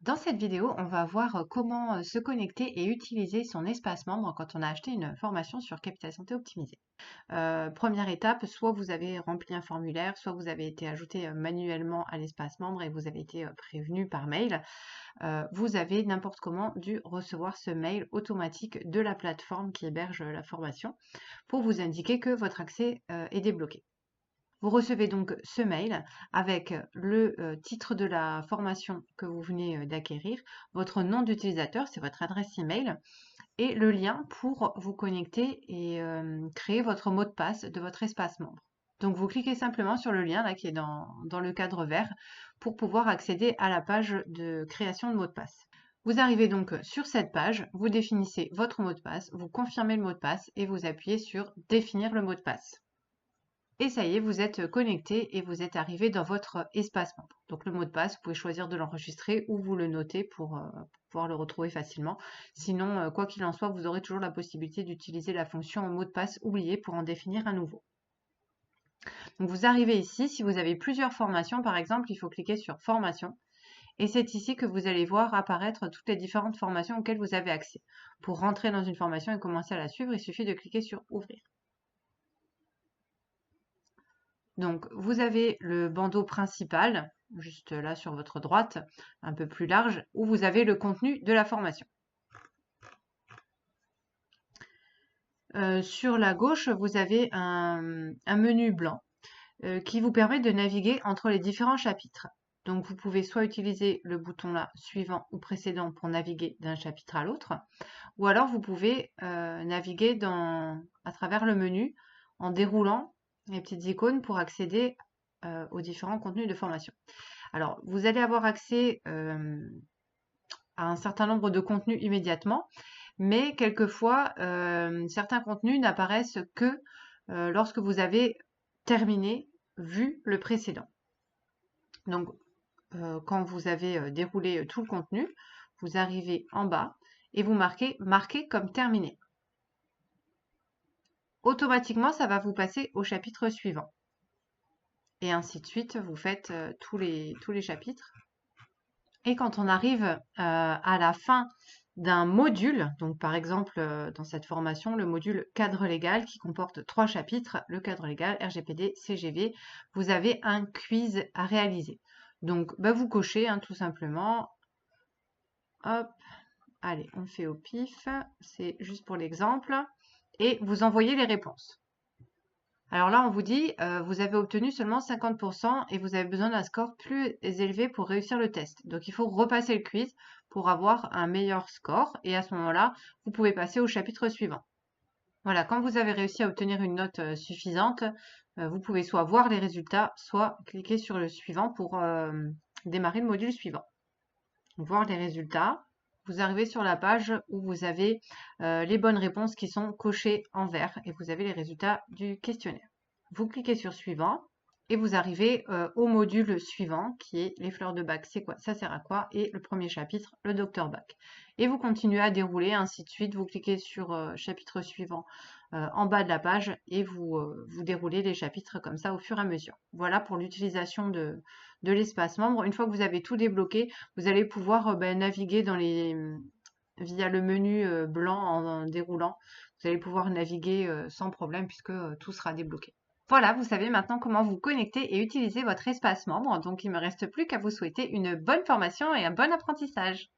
Dans cette vidéo, on va voir comment se connecter et utiliser son espace membre quand on a acheté une formation sur Capital Santé Optimisé. Première étape, soit vous avez rempli un formulaire, soit vous avez été ajouté manuellement à l'espace membre et vous avez été prévenu par mail. Vous avez n'importe comment dû recevoir ce mail automatique de la plateforme qui héberge la formation pour vous indiquer que votre accès est débloqué. Vous recevez donc ce mail avec le titre de la formation que vous venez d'acquérir, votre nom d'utilisateur, c'est votre adresse email, et le lien pour vous connecter et créer votre mot de passe de votre espace membre. Donc vous cliquez simplement sur le lien là qui est dans le cadre vert pour pouvoir accéder à la page de création de mot de passe. Vous arrivez donc sur cette page, vous définissez votre mot de passe, vous confirmez le mot de passe et vous appuyez sur définir le mot de passe. Et ça y est, vous êtes connecté et vous êtes arrivé dans votre espace membre. Donc le mot de passe, vous pouvez choisir de l'enregistrer ou vous le notez pour pouvoir le retrouver facilement. Sinon, quoi qu'il en soit, vous aurez toujours la possibilité d'utiliser la fonction mot de passe oublié pour en définir un nouveau. Donc vous arrivez ici, si vous avez plusieurs formations par exemple, il faut cliquer sur formation. Et c'est ici que vous allez voir apparaître toutes les différentes formations auxquelles vous avez accès. Pour rentrer dans une formation et commencer à la suivre, il suffit de cliquer sur ouvrir. Donc, vous avez le bandeau principal, juste là sur votre droite, un peu plus large, où vous avez le contenu de la formation. Sur la gauche, vous avez un menu blanc qui vous permet de naviguer entre les différents chapitres. Donc, vous pouvez soit utiliser le bouton là, suivant ou précédent pour naviguer d'un chapitre à l'autre, ou alors vous pouvez naviguer à travers le menu en déroulant les petites icônes pour accéder aux différents contenus de formation. Alors, vous allez avoir accès à un certain nombre de contenus immédiatement, mais quelquefois, certains contenus n'apparaissent que lorsque vous avez terminé, vu le précédent. Donc, quand vous avez déroulé tout le contenu, vous arrivez en bas et vous marquez « Marquer comme terminé ». Automatiquement, ça va vous passer au chapitre suivant. Et ainsi de suite, vous faites tous les chapitres. Et quand on arrive à la fin d'un module, donc par exemple dans cette formation, le module cadre légal qui comporte 3 chapitres, le cadre légal, RGPD, CGV, vous avez un quiz à réaliser. Donc vous cochez tout simplement, hop, allez, on fait au pif, c'est juste pour l'exemple, et vous envoyez les réponses. Alors là, on vous dit, vous avez obtenu seulement 50% et vous avez besoin d'un score plus élevé pour réussir le test. Donc, il faut repasser le quiz pour avoir un meilleur score. Et à ce moment-là, vous pouvez passer au chapitre suivant. Voilà, quand vous avez réussi à obtenir une note suffisante, vous pouvez soit voir les résultats, soit cliquer sur le suivant pour démarrer le module suivant. Voir les résultats. Vous arrivez sur la page où vous avez les bonnes réponses qui sont cochées en vert et vous avez les résultats du questionnaire. Vous cliquez sur suivant et vous arrivez au module suivant qui est les fleurs de bac, c'est quoi, ça sert à quoi, et le premier chapitre, le docteur bac. Et vous continuez à dérouler, ainsi de suite, vous cliquez sur chapitre suivant en bas de la page et vous déroulez les chapitres comme ça au fur et à mesure. Voilà pour l'utilisation de l'espace membre. Une fois que vous avez tout débloqué, vous allez pouvoir naviguer via le menu blanc en déroulant. Vous allez pouvoir naviguer sans problème puisque tout sera débloqué. Voilà, vous savez maintenant comment vous connecter et utiliser votre espace membre. Donc, il ne me reste plus qu'à vous souhaiter une bonne formation et un bon apprentissage.